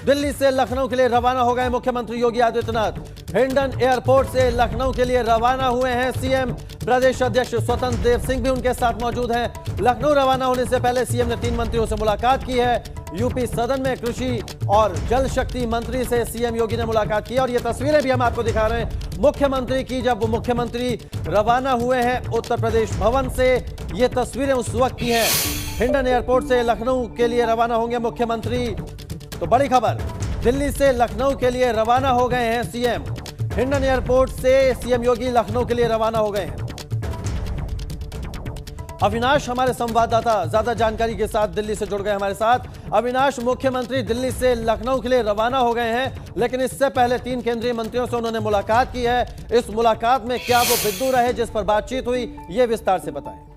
दिल्ली से लखनऊ के लिए रवाना हो गए मुख्यमंत्री योगी आदित्यनाथ। हिंडन एयरपोर्ट से लखनऊ के लिए रवाना हुए हैं सीएम। प्रदेश अध्यक्ष स्वतंत्र देव सिंह भी उनके साथ मौजूद हैं। लखनऊ रवाना होने से पहले सीएम ने 3 मंत्रियों से मुलाकात की है। यूपी सदन में कृषि और जल शक्ति मंत्री से सीएम योगी ने मुलाकात की और ये तस्वीरें भी हम आपको दिखा रहे हैं मुख्यमंत्री की, जब वो मुख्यमंत्री रवाना हुए हैं उत्तर प्रदेश भवन से। ये तस्वीरें उस वक्त की हैं। हिंडन एयरपोर्ट से लखनऊ के लिए रवाना होंगे मुख्यमंत्री। तो बड़ी खबर, दिल्ली से लखनऊ के लिए रवाना हो गए हैं सीएम। हिंडन एयरपोर्ट से सीएम योगी लखनऊ के लिए रवाना हो गए हैं। अविनाश हमारे संवाददाता ज्यादा जानकारी के साथ दिल्ली से जुड़ गए हमारे साथ। अविनाश, मुख्यमंत्री दिल्ली से लखनऊ के लिए रवाना हो गए हैं, लेकिन इससे पहले 3 केंद्रीय मंत्रियों से उन्होंने मुलाकात की है। इस मुलाकात में क्या वो बिंदु रहे जिस पर बातचीत हुई, ये विस्तार से बताएं।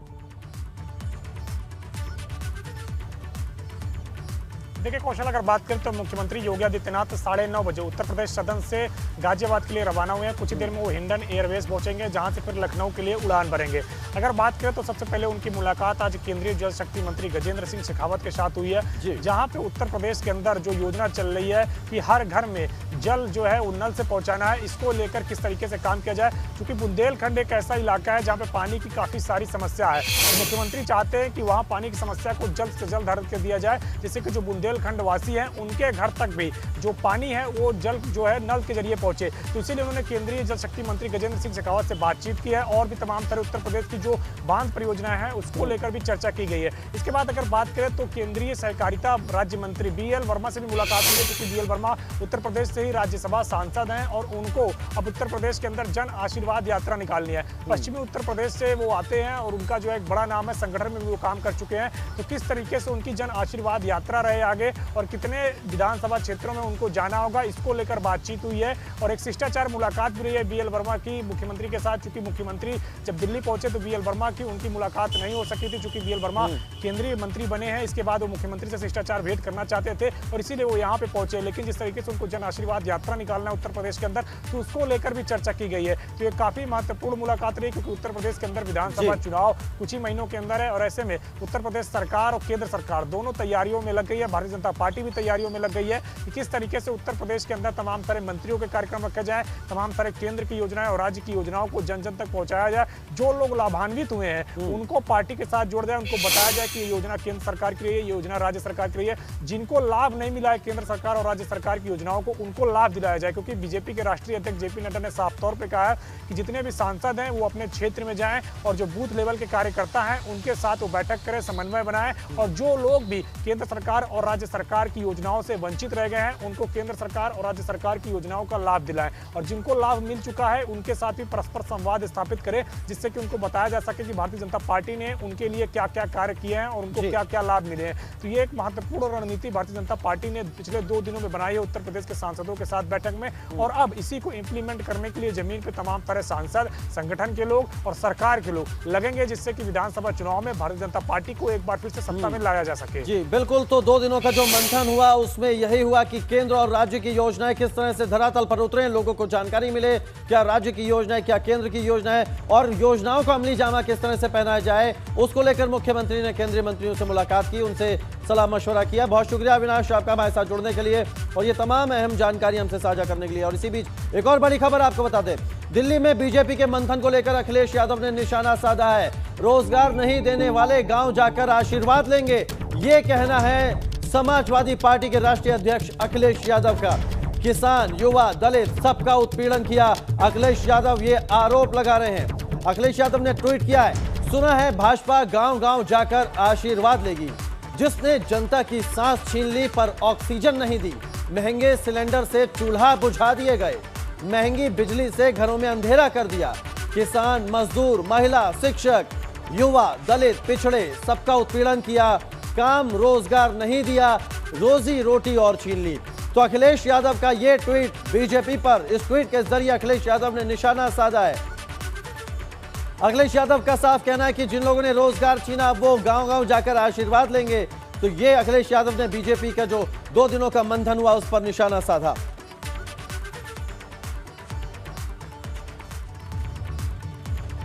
देखिए कौशल, अगर बात करें तो मुख्यमंत्री योगी आदित्यनाथ 9:30 बजे उत्तर प्रदेश सदन से गाजियाबाद के लिए रवाना हुए हैं। कुछ ही देर में वो हिंडन एयरवेज पहुंचेंगे, जहां से फिर लखनऊ के लिए उड़ान भरेंगे। अगर बात करें तो सबसे पहले उनकी मुलाकात आज केंद्रीय जल शक्ति मंत्री गजेंद्र सिंह शेखावत के साथ हुई है, जहां पे उत्तर प्रदेश के अंदर जो योजना चल रही है कि हर घर में जल जो है वो नल से पहुंचाना है, इसको लेकर किस तरीके से काम किया जाए। क्योंकि बुंदेलखंड एक ऐसा इलाका है जहाँ पे पानी की काफी सारी समस्या है। तो मुख्यमंत्री चाहते हैं कि वहाँ पानी की समस्या को जल्द से जल्द हल कर दिया जाए, जिससे कि जो बुंदेलखंड वासी हैं उनके घर तक भी जो पानी है वो जल जो है नल के जरिए पहुंचे। तो इसीलिए उन्होंने केंद्रीय जल शक्ति मंत्री गजेंद्र सिंह शेखावत से बातचीत की है और भी तमाम तरह उत्तर प्रदेश की जो बांध परियोजनाएं हैं उसको लेकर भी चर्चा की गई है। इसके बाद अगर बात करें तो केंद्रीय सहकारिता राज्य मंत्री BL वर्मा से भी मुलाकात हुई है, क्योंकि BL वर्मा उत्तर प्रदेश से ही राज्यसभा सांसद हैं और उनको अब उत्तर प्रदेश के अंदर जन आशीर्वाद यात्रा निकालनी है। पश्चिमी उत्तर प्रदेश से वो आते हैं और उनका जो एक बड़ा नाम है, संगठन में भी वो काम कर चुके हैं। तो किस तरीके से उनकी जन आशीर्वाद यात्रा रहे आगे और कितने विधानसभा क्षेत्रों में उनको जाना होगा, इसको लेकर बातचीत हुई है। और एक शिष्टाचार मुलाकात भी रही है BL वर्मा की मुख्यमंत्री के साथ, चूंकि मुख्यमंत्री जब दिल्ली पहुंचे तो BL वर्मा की उनकी मुलाकात नहीं हो सकी थी, चूंकि BL वर्मा केंद्रीय मंत्री बने हैं। इसके बाद वो मुख्यमंत्री से शिष्टाचार भेंट करना चाहते थे और इसीलिए वो यहाँ पे पहुंचे। लेकिन जिस तरीके से उनको जन आशीर्वाद यात्रा निकालना है उत्तर प्रदेश के अंदर, तो उसको लेकर भी चर्चा की गई है। तो ये काफी महत्वपूर्ण मुलाकात रही, क्योंकि उत्तर प्रदेश के अंदर विधानसभा चुनाव कुछ ही महीनों के अंदर है और ऐसे में उत्तर प्रदेश सरकार और केंद्र सरकार दोनों तैयारियों में लग गई है। भारतीय जनता पार्टी भी तैयारियों में लग गई है कि किस तरीके से उत्तर प्रदेश के अंदर तमाम तरह मंत्रियों के कार्यक्रम रखे जाए, तमाम तरह केंद्र की योजनाएं और राज्य की योजनाओं को जन जन तक पहुंचाया जाए। जो लोग लाभान्वित हुए हैं उनको पार्टी के साथ जोड़ जाए, उनको बताया जाए कि ये योजना केंद्र सरकार की रही है, योजना राज्य सरकार की रही है। जिनको लाभ नहीं मिला है केंद्र सरकार और राज्य सरकार की योजनाओं को, उनको लाभ दिलाया जाए। क्योंकि बीजेपी के राष्ट्रीय अध्यक्ष JP नड्डा ने साफ तौर पर कहा है कि जितने भी सांसद हैं वो अपने क्षेत्र में जाएं और जो बूथ लेवल के कार्यकर्ता हैं उनके साथ वो बैठक करें, समन्वय बनाएं और जो लोग भी केंद्र सरकार और राज्य सरकार की योजनाओं से वंचित रह गए हैं उनको केंद्र सरकार और राज्य सरकार की योजनाओं का लाभ दिलाएं और जिनको लाभ मिल चुका है उनके साथ भी परस्पर संवाद स्थापित करें, जिससे कि उनको बताया जा सके कि भारतीय जनता पार्टी ने उनके लिए क्या क्या कार्य किए हैं और उनको क्या क्या लाभ मिले हैं। तो ये एक महत्वपूर्ण रणनीति भारतीय जनता पार्टी ने पिछले 2 दिनों में बनाई है उत्तर प्रदेश के सांसदों के साथ बैठक में, और अब इसी को इंप्लीमेंट करने के लिए जमीन पे तमाम तरह सांसद, संगठन के लोग और सरकार के लोग लगेंगे, जिससे कि विधानसभा चुनाव में भारतीय जनता पार्टी को एक बार फिर से सत्ता में लाया जा सके। जी बिल्कुल। तो 2 दिनों का जो मंथन हुआ उसमें यही हुआ कि केंद्र और राज्य की योजनाएं किस तरह से धरातल पर उतरे, लोगों को जानकारी मिले, क्या राज्य की योजना है, क्या केंद्र की योजना है और योजनाओं को अमली जामा किस तरह से पहनाया जाए, उसको लेकर मुख्यमंत्री ने केंद्रीय मंत्रियों से मुलाकात की, उनसे सलाह मशवरा किया। बहुत शुक्रिया अविनाश आपका हमारे साथ जुड़ने के लिए और ये तमाम अहम जानकारी हमसे साझा करने के लिए। और इसी बीच एक और बड़ी खबर आपको बता दें, दिल्ली में बीजेपी के मंथन को लेकर अखिलेश यादव ने निशाना साधा है। रोजगार नहीं देने वाले गांव जाकर आशीर्वाद लेंगे, ये कहना है समाजवादी पार्टी के राष्ट्रीय अध्यक्ष अखिलेश यादव का। किसान, युवा, दलित सबका उत्पीड़न किया अखिलेश यादव, ये आरोप लगा रहे हैं। अखिलेश यादव ने ट्वीट किया है, सुना है भाजपा गांव-गांव जाकर आशीर्वाद लेगी, जिसने जनता की सांस छीन ली पर ऑक्सीजन नहीं दी, महंगे सिलेंडर से चूल्हा बुझा दिए गए, महंगी बिजली से घरों में अंधेरा कर दिया। किसान, मजदूर, महिला, शिक्षक, युवा, दलित, पिछड़े सबका उत्पीड़न किया, काम रोजगार नहीं दिया, रोजी रोटी और छीन ली। तो अखिलेश यादव का ये ट्वीट बीजेपी पर, इस ट्वीट के जरिए अखिलेश यादव ने निशाना साधा है। अखिलेश यादव का साफ कहना है कि जिन लोगों ने रोजगार छीना वो गांव-गांव जाकर आशीर्वाद लेंगे। तो ये अखिलेश यादव ने बीजेपी का जो 2 दिनों का मंथन हुआ उस पर निशाना साधा।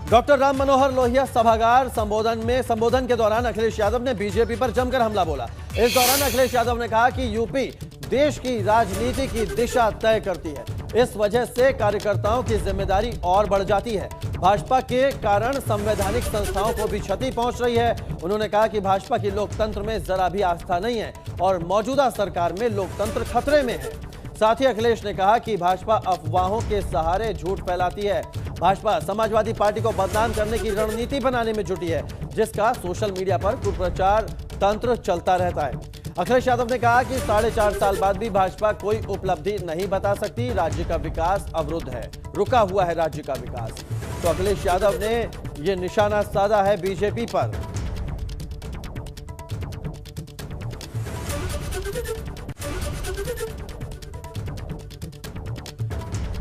डॉक्टर राम मनोहर लोहिया सभागार संबोधन के दौरान अखिलेश यादव ने बीजेपी पर जमकर हमला बोला। इस दौरान अखिलेश यादव ने कहा कि यूपी देश की राजनीति की दिशा तय करती है। इस वजह से कार्यकर्ताओं की जिम्मेदारी और बढ़ जाती है। भाजपा के कारण संवैधानिक संस्थाओं को भी क्षति पहुंच रही है। उन्होंने कहा कि भाजपा की लोकतंत्र में जरा भी आस्था नहीं है और मौजूदा सरकार में लोकतंत्र खतरे में है। साथ ही अखिलेश ने कहा कि भाजपा अफवाहों के सहारे झूठ फैलाती है। भाजपा समाजवादी पार्टी को बदनाम करने की रणनीति बनाने में जुटी है, जिसका सोशल मीडिया पर कुप्रचार तंत्र चलता रहता है। अखिलेश यादव ने कहा कि 4.5 साल बाद भी भाजपा कोई उपलब्धि नहीं बता सकती। राज्य का विकास अवरुद्ध है, रुका हुआ है राज्य का विकास। तो अखिलेश यादव ने यह निशाना साधा है बीजेपी पर।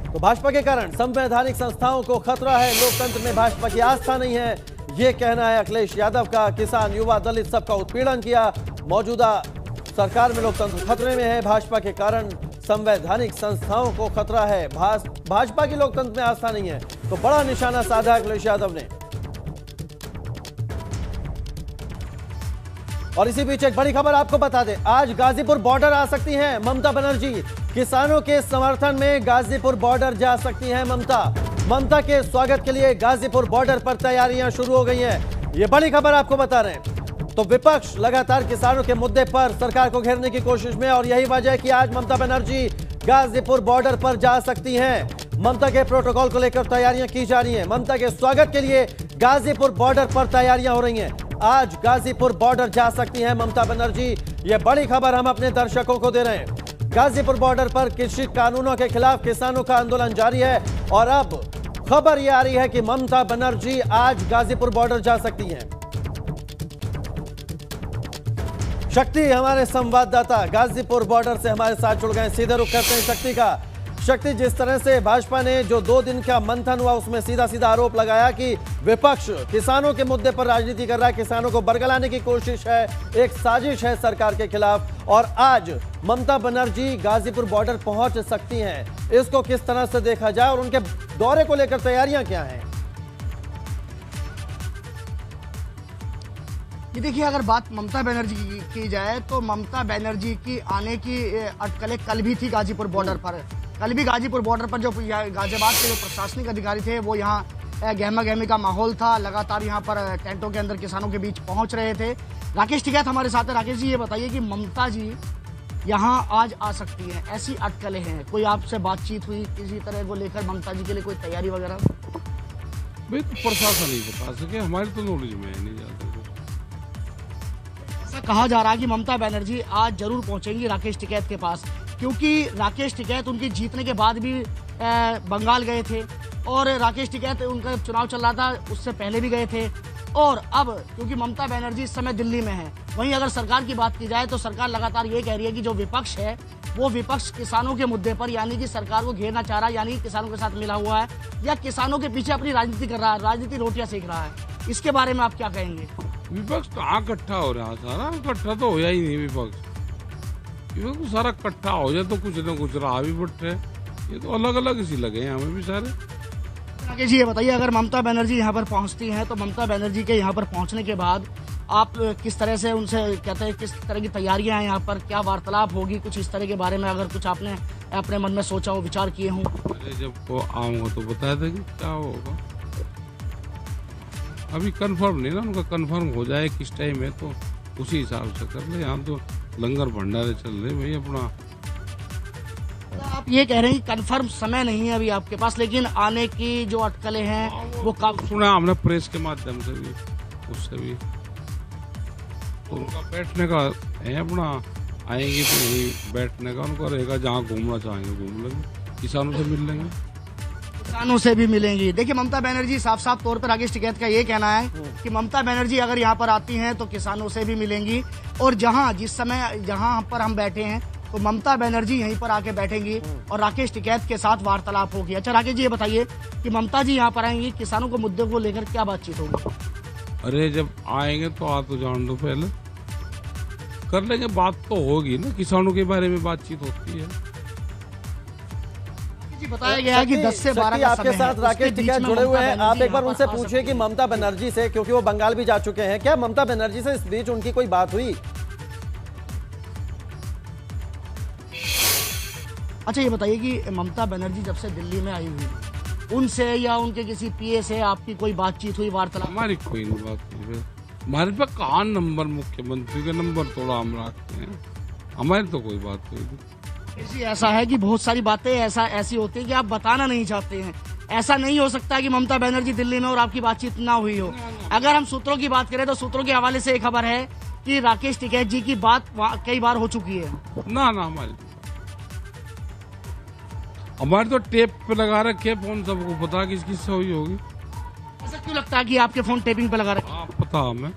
तो भाजपा के कारण संवैधानिक संस्थाओं को खतरा है, लोकतंत्र में भाजपा की आस्था नहीं है, यह कहना है अखिलेश यादव का। किसान, युवा, दलित सबका उत्पीड़न किया। मौजूदा सरकार में लोकतंत्र खतरे में है, भाजपा के कारण संवैधानिक संस्थाओं को खतरा है, भाजपा की लोकतंत्र में आस्था नहीं है। तो बड़ा निशाना साधा अखिलेश यादव ने। और इसी बीच एक बड़ी खबर आपको बता दें, आज गाजीपुर बॉर्डर आ सकती हैं ममता बनर्जी। किसानों के समर्थन में गाजीपुर बॉर्डर जा सकती हैं ममता के स्वागत के लिए गाजीपुर बॉर्डर पर तैयारियां शुरू हो गई हैं। ये बड़ी खबर आपको बता रहे हैं। तो विपक्ष लगातार किसानों के मुद्दे पर सरकार को घेरने की कोशिश में, और यही वजह है कि आज ममता बनर्जी गाजीपुर बॉर्डर पर जा सकती हैं। ममता के प्रोटोकॉल को लेकर तैयारियां की जा रही हैं। ममता के स्वागत के लिए गाजीपुर बॉर्डर पर तैयारियां हो रही हैं। आज गाजीपुर बॉर्डर जा सकती हैं ममता बनर्जी। यह बड़ी खबर हम अपने दर्शकों को दे रहे हैं। गाजीपुर बॉर्डर पर कृषि कानूनों के खिलाफ किसानों का आंदोलन जारी है, और अब खबर यह आ रही है कि ममता बनर्जी आज गाजीपुर बॉर्डर जा सकती हैं। शक्ति हमारे संवाददाता गाजीपुर बॉर्डर से हमारे साथ जुड़ गए, सीधे रुख करते हैं शक्ति का। शक्ति, जिस तरह से भाजपा ने जो 2 दिन का मंथन हुआ उसमें सीधा सीधा आरोप लगाया कि विपक्ष किसानों के मुद्दे पर राजनीति कर रहा है, किसानों को बरगलाने की कोशिश है, एक साजिश है सरकार के खिलाफ, और आज ममता बनर्जी गाजीपुर बॉर्डर पहुंच सकती हैं। इसको किस तरह से देखा जाए और उनके दौरे को लेकर तैयारियां क्या हैं? ये देखिए, अगर बात ममता बनर्जी की जाए तो ममता बनर्जी की आने की अटकलें कल भी थी गाजीपुर बॉर्डर पर। कल भी गाजीपुर बॉर्डर पर जो गाजियाबाद के जो प्रशासनिक अधिकारी थे वो यहाँ गहमा गहमी का माहौल था। लगातार यहाँ पर टेंटों के अंदर किसानों के बीच पहुँच रहे थे। राकेश टिकैत हमारे साथ है। राकेश जी, ये बताइए कि ममता जी यहाँ आज आ सकती हैं, ऐसी अटकलें हैं, कोई आपसे बातचीत हुई किसी तरह को लेकर ममता जी के लिए, कोई तैयारी वगैरह? भाई तो प्रशासन नहीं बता सके, हमारे तो नॉलेज में नहीं जाता। कहा जा रहा है कि ममता बनर्जी आज जरूर पहुंचेंगी राकेश टिकैत के पास, क्योंकि राकेश टिकैत उनकी जीतने के बाद भी बंगाल गए थे, और राकेश टिकैत उनका चुनाव चल रहा था उससे पहले भी गए थे, और अब क्योंकि ममता बनर्जी इस समय दिल्ली में है। वहीं अगर सरकार की बात की जाए तो सरकार लगातार ये कह रही है कि जो विपक्ष है वो विपक्ष किसानों के मुद्दे पर, यानी कि सरकार को घेरना चाह रहा है, यानी किसानों के साथ मिला हुआ है, या किसानों के पीछे अपनी राजनीति कर रहा है, राजनीति रोटियां सेक रहा है। इसके बारे में आप क्या कहेंगे? विपक्ष कहाँ इकट्ठा हो रहा है? सारा इकट्ठा तो होया ही नहीं विपक्ष तो सारा इकट्ठा हो जाए तो कुछ न कुछ रहा भी बट्टे। ये तो अलग अलग इसी लगे हैं हमें भी सारे। राकेश जी, ये बताइए, अगर ममता बनर्जी यहाँ पर पहुँचती हैं तो ममता बनर्जी के यहाँ पर पहुँचने के बाद आप किस तरह से उनसे कहते हैं, किस तरह की तैयारियां हैं यहाँ पर, क्या वार्तालाप होगी, कुछ इस तरह के बारे में अगर कुछ आपने अपने मन में सोचा हो, विचार किए हों? अरे जब वो आऊँगा तो बता देंगे क्या होगा। अभी कंफर्म नहीं ना, उनका कंफर्म हो जाए किस टाइम है तो उसी हिसाब से कर ले। यहाँ तो लंगर भंडारे चल रहे भाई अपना। आप ये कह रहे हैं कि कंफर्म समय नहीं है अभी आपके पास, लेकिन आने की जो अटकलें हैं वो काफी सुना हमने प्रेस के माध्यम से भी, उससे भी। तो उनका बैठने का है अपना, आएंगे तो यही बैठने का उनको रहेगा, जहाँ घूमना चाहेंगे घूम लेंगे, किसानों से मिल लेंगे, किसानों से भी मिलेंगी। देखिए, ममता बनर्जी साफ साफ तौर पर राकेश टिकैत का ये कहना है कि ममता बनर्जी अगर यहाँ पर आती हैं तो किसानों से भी मिलेंगी, और जिस समय जहाँ पर हम बैठे हैं तो ममता बनर्जी यहीं पर आके बैठेंगी और राकेश टिकैत के साथ वार्तालाप होगी। अच्छा राकेश जी, ये बताइए कि ममता जी यहाँ पर आएंगी, किसानों के मुद्दे को लेकर क्या बातचीत होगी? अरे जब आएंगे तो आ तो जान दो, पहले कर लेंगे, बात तो होगी ना, किसानों के बारे में बातचीत होती है। बताया गया है कि 10 से 12 का आपके साथ राकेश टिकैत जुड़े हुए हैं। आप एक बार उनसे पूछिए कि ममता बनर्जी से, क्योंकि वो बंगाल भी जा चुके हैं, क्या ममता बनर्जी से इस बीच उनकी कोई बात हुई? अच्छा ये बताइए कि ममता बनर्जी जब से दिल्ली में आई हुई, उनसे या उनके किसी पीए से आपकी कोई बातचीत हुई, वार्तालाप? हमारी कोई नहीं बात नहीं। हमारे पे कहाँ नंबर, मुख्यमंत्री के नंबर थोड़ा हम रखते हैं, हमारी तो कोई बात नहीं। जी ऐसा है कि बहुत सारी बातें ऐसी होती है कि आप बताना नहीं चाहते हैं। ऐसा नहीं हो सकता कि ममता बनर्जी दिल्ली में और आपकी बातचीत ना हुई हो। अगर हम सूत्रों की बात करें तो सूत्रों के हवाले से एक खबर है कि राकेश टिकैत जी की बात कई बार हो चुकी है। ना हमारे तो टेप पे लगा रखे फोन, सबको पता किस किस से हुई होगी। ऐसा क्यों लगता है कि आपके फोन टेपिंग पे लगा रखे? आप पता हमें,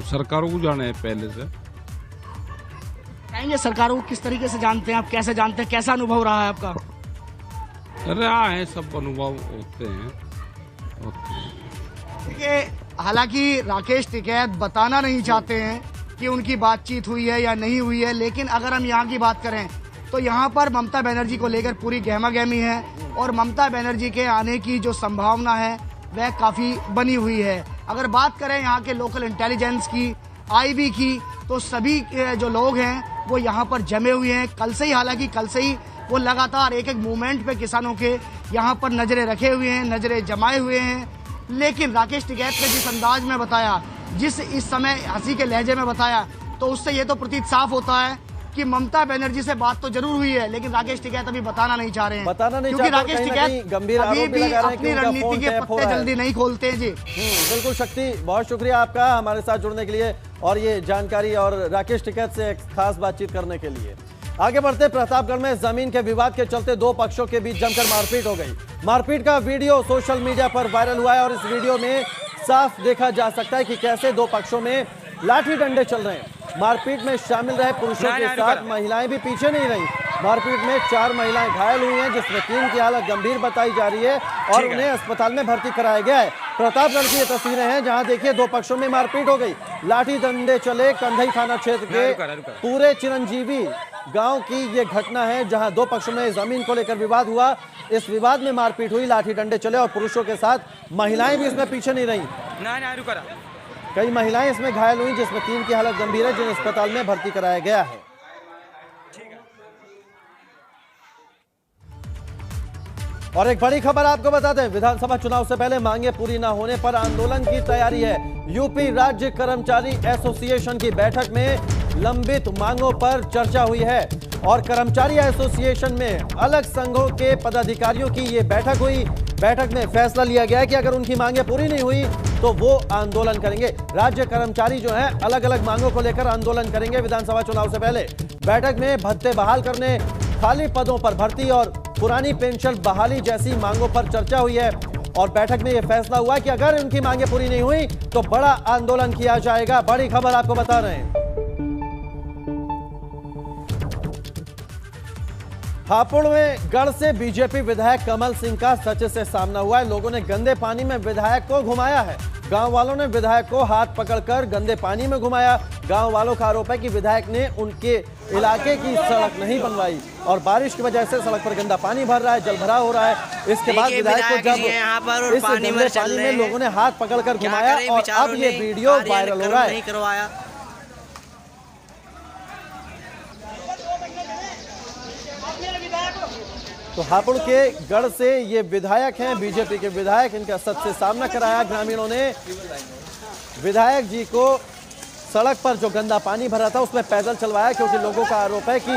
सरकारों को जाने है पहले से। कहेंगे सरकारों को किस तरीके से जानते हैं आप, कैसे जानते हैं, कैसा अनुभव रहा है आपका? रहा है, सब अनुभव होते हैं। देखिए हालांकि राकेश टिकैत बताना नहीं चाहते हैं कि उनकी बातचीत हुई है या नहीं हुई है, लेकिन अगर हम यहाँ की बात करें तो यहाँ पर ममता बनर्जी को लेकर पूरी गहमागहमी है और ममता बनर्जी के आने की जो संभावना है वह काफ़ी बनी हुई है। अगर बात करें यहाँ के लोकल इंटेलिजेंस की, आईबी की, तो सभी जो लोग हैं वो यहाँ पर जमे हुए हैं। कल से ही वो लगातार एक एक मूवमेंट पे किसानों के यहाँ पर नज़रें रखे हुए हैं, नज़रें जमाए हुए हैं। लेकिन राकेश टिकैत ने जिस अंदाज में बताया, जिस इस समय हंसी के लहजे में बताया, तो उससे ये तो प्रतीत साफ होता है कि ममता बनर्जी से बात तो जरूर हुई है, लेकिन राकेश टिकैत अभी बताना नहीं चाह रहे हैं, क्योंकि राकेश टिकैत अभी भी अपनी रणनीति के पत्ते जल्दी नहीं खोलते हैं। जी बिल्कुल शक्ति, बहुत शुक्रिया आपका हमारे साथ जुड़ने के लिए और ये जानकारी और राकेश टिकैत से एक खास बातचीत करने के लिए। आगे बढ़ते, प्रतापगढ़ में जमीन के विवाद के चलते दो पक्षों के बीच जमकर मारपीट हो गई। मारपीट का वीडियो सोशल मीडिया पर वायरल हुआ है और इस वीडियो में साफ देखा जा सकता है कि कैसे दो पक्षों में लाठी डंडे चल रहे हैं। मारपीट में शामिल रहे पुरुषों के साथ महिलाएं भी पीछे नहीं रही। मारपीट में 4 महिलाएं घायल हुई हैं, जिसमें 3 की हालत गंभीर बताई जा रही है और उन्हें अस्पताल में भर्ती कराया गया है। प्रतापगढ़ की ये तस्वीरें हैं जहां देखिए दो पक्षों में मारपीट हो गई, लाठी डंडे चले। कंधई थाना क्षेत्र के पूरे चिरंजीवी गांव की ये घटना है जहां दो पक्षों में जमीन को लेकर विवाद हुआ। इस विवाद में मारपीट हुई, लाठी डंडे चले और पुरुषों के साथ महिलाएं भी इसमें पीछे नहीं रही। कई महिलाएं इसमें घायल हुई, जिसमें 3 की हालत गंभीर है, जिन्हें अस्पताल में भर्ती कराया गया है। और एक बड़ी खबर आपको बता दें, विधानसभा चुनाव से पहले मांगे पूरी न होने पर आंदोलन की तैयारी है। यूपी राज्य कर्मचारी एसोसिएशन की बैठक में लंबित मांगों पर चर्चा हुई है और कर्मचारी एसोसिएशन में अलग संघों के पदाधिकारियों की ये बैठक हुई। बैठक में फैसला लिया गया कि अगर उनकी मांगे पूरी नहीं हुई तो वो आंदोलन करेंगे। राज्य कर्मचारी जो है अलग अलग मांगों को लेकर आंदोलन करेंगे विधानसभा चुनाव से पहले। बैठक में भत्ते बहाल करने, खाली पदों पर भर्ती और पुरानी पेंशन बहाली जैसी मांगों पर चर्चा हुई है और बैठक में यह फैसला हुआ कि अगर उनकी मांगे पूरी नहीं हुई तो बड़ा आंदोलन किया जाएगा। बड़ी खबर आपको बता रहे हैं। हापुड़ में गढ़ से बीजेपी विधायक कमल सिंह का सच से सामना हुआ है। लोगों ने गंदे पानी में विधायक को घुमाया है। गांव वालों ने विधायक को हाथ पकड़कर गंदे पानी में घुमाया। गांव वालों का आरोप है कि विधायक ने उनके इलाके की सड़क नहीं बनवाई और बारिश की वजह से सड़क पर गंदा पानी भर रहा है, जलभराव हो रहा है। इसके बाद विधायक को जब इस गंदे पानी में लोगों ने हाथ पकड़कर घुमाया और अब ये वीडियो वायरल हो रहा है। तो हापुड़ के गढ़ से ये विधायक हैं, बीजेपी के विधायक, इनका सच से सामना कराया। ग्रामीणों ने विधायक जी को सड़क पर जो गंदा पानी भरा था उसमें पैदल चलवाया, क्योंकि लोगों का आरोप है कि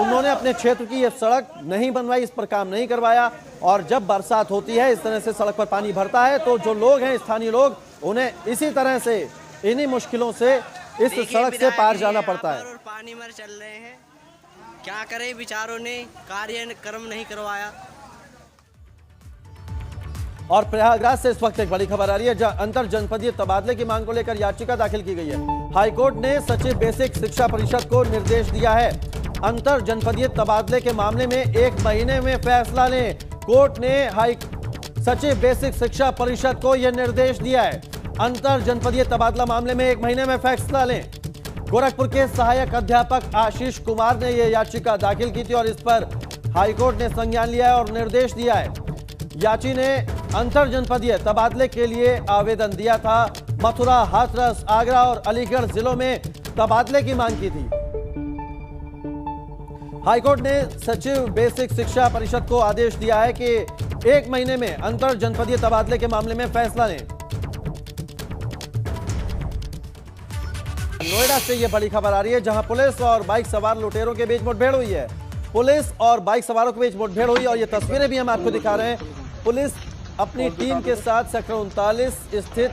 उन्होंने अपने क्षेत्र की ये सड़क नहीं बनवाई, इस पर काम नहीं करवाया। और जब बरसात होती है, इस तरह से सड़क पर पानी भरता है तो जो लोग हैं, स्थानीय लोग, उन्हें इसी तरह से इन्हीं मुश्किलों से इस सड़क से पार जाना पड़ता है। पानी में चल रहे हैं, क्या करें, बेचारों ने कार्यक्रम नहीं करवाया। और प्रयागराज से इस वक्त एक बड़ी खबर आ रही है, जहां अंतर जनपदीय तबादले की मांग को लेकर याचिका दाखिल की गई है। हाईकोर्ट ने सचिव बेसिक शिक्षा परिषद को निर्देश दिया है, अंतर जनपदीय तबादले के मामले में 1 महीने में फैसला लें। कोर्ट ने सचिव बेसिक शिक्षा परिषद को यह निर्देश दिया है, अंतर जनपदीय तबादला मामले में 1 महीने में फैसला लें। गोरखपुर के सहायक अध्यापक आशीष कुमार ने यह याचिका दाखिल की थी और इस पर हाईकोर्ट ने संज्ञान लिया है और निर्देश दिया है। याची ने अंतर जनपदीय तबादले के लिए आवेदन दिया था। मथुरा, हाथरस, आगरा और अलीगढ़ जिलों में तबादले की मांग की थी। हाईकोर्ट ने सचिव बेसिक शिक्षा परिषद को आदेश दिया है कि 1 महीने में अंतर जनपदीय तबादले के मामले में फैसला लें। नोएडा से यह बड़ी खबर आ रही है, जहां पुलिस और बाइक सवार लुटेरों के बीच मुठभेड़ हुई है। पुलिस और बाइक सवारों के बीच मुठभेड़ हुई और ये तस्वीरें भी हम आपको दिखा रहे हैं। पुलिस अपनी टीम के साथ सेक्टर 39 स्थित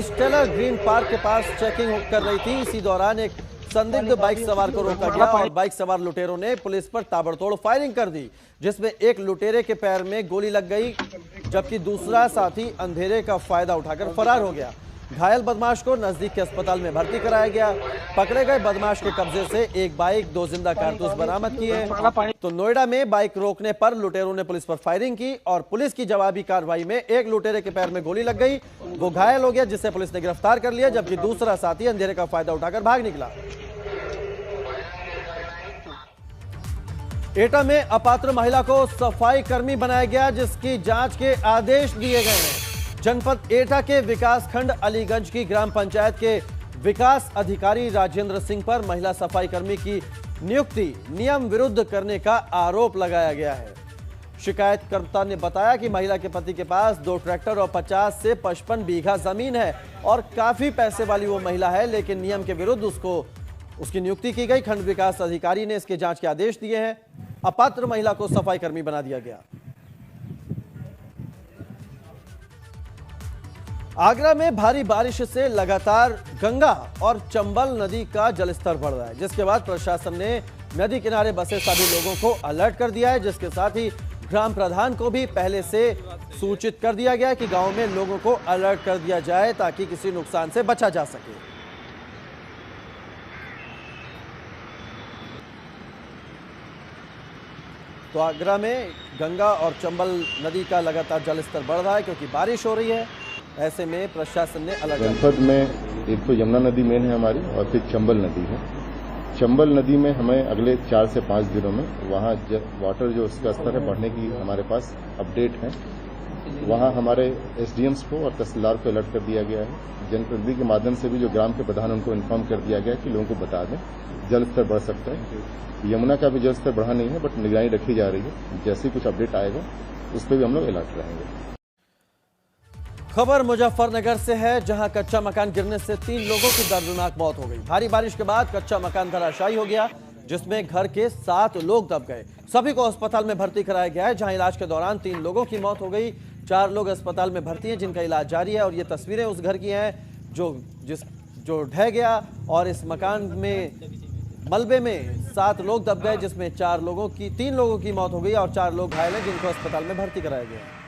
स्टेलर ग्रीन पार्क के पास चेकिंग कर रही थी। इसी दौरान एक संदिग्ध बाइक सवार को रोका गया और बाइक सवार लुटेरों ने पुलिस पर ताबड़तोड़ फायरिंग कर दी, जिसमें एक लुटेरे के पैर में गोली लग गई, जबकि दूसरा साथी अंधेरे का फायदा उठाकर फरार हो गया। घायल बदमाश को नजदीक के अस्पताल में भर्ती कराया गया। पकड़े गए बदमाश के कब्जे से एक बाइक, 2 जिंदा कारतूस बरामद किए। तो नोएडा में बाइक रोकने पर लुटेरों ने पुलिस पर फायरिंग की और पुलिस की जवाबी कार्रवाई में एक लुटेरे के पैर में गोली लग गई, वो घायल हो गया, जिसे पुलिस ने गिरफ्तार कर लिया, जबकि दूसरा साथी अंधेरे का फायदा उठाकर भाग निकला। एटा में अपात्र महिला को सफाई कर्मी बनाया गया, जिसकी जांच के आदेश दिए गए हैं। जनपद एटा के विकास खंड अलीगंज की ग्राम पंचायत के विकास अधिकारी राजेंद्र सिंह पर महिला सफाई कर्मी की नियुक्ति नियम विरुद्ध करने का आरोप लगाया गया है। शिकायतकर्ता ने बताया कि महिला के पति के पास 2 ट्रैक्टर और 50 से 55 बीघा जमीन है और काफी पैसे वाली वो महिला है, लेकिन नियम के विरुद्ध उसकी नियुक्ति की गई। खंड विकास अधिकारी ने इसके जांच के आदेश दिए हैं। अपात्र महिला को सफाई कर्मी बना दिया गया। आगरा में भारी बारिश से लगातार गंगा और चंबल नदी का जलस्तर बढ़ रहा है, जिसके बाद प्रशासन ने नदी किनारे बसे सभी लोगों को अलर्ट कर दिया है, जिसके साथ ही ग्राम प्रधान को भी पहले से सूचित कर दिया गया है कि गांव में लोगों को अलर्ट कर दिया जाए ताकि किसी नुकसान से बचा जा सके। तो आगरा में गंगा और चंबल नदी का लगातार जलस्तर बढ़ रहा है क्योंकि बारिश हो रही है। ऐसे में प्रशासन ने अलग जनपद में एक तो यमुना नदी मेन है हमारी और फिर चंबल नदी है। चंबल नदी में हमें अगले 4 से 5 दिनों में वहाँ वाटर जो उसका स्तर है बढ़ने की हमारे पास अपडेट है। वहाँ हमारे एसडीएम्स को और तहसीलदार को अलर्ट कर दिया गया है। जनप्रतिनिधि के माध्यम से भी जो ग्राम के प्रधान उनको इन्फॉर्म कर दिया गया है कि लोगों को बता दें जल स्तर बढ़ सकता है। यमुना का भी जल स्तर बढ़ा नहीं है, बट निगरानी रखी जा रही है। जैसे कुछ अपडेट आएगा उस पर भी हम लोग अलर्ट रहेंगे। खबर मुजफ्फरनगर से है, जहां कच्चा मकान गिरने से 3 लोगों की दर्दनाक मौत हो गई। भारी बारिश के बाद कच्चा मकान धराशायी हो गया, जिसमें घर के 7 लोग दब गए। सभी को अस्पताल में भर्ती कराया गया है, जहां इलाज के दौरान 3 लोगों की मौत हो गई। 4 लोग अस्पताल में भर्ती हैं, जिनका इलाज जारी है। और ये तस्वीरें उस घर की हैं जो ढह गया और इस मकान में मलबे में 7 लोग दब गए, जिसमें 3 लोगों की मौत हो गई और 4 लोग घायल हैं, जिनको अस्पताल में भर्ती कराया गया है।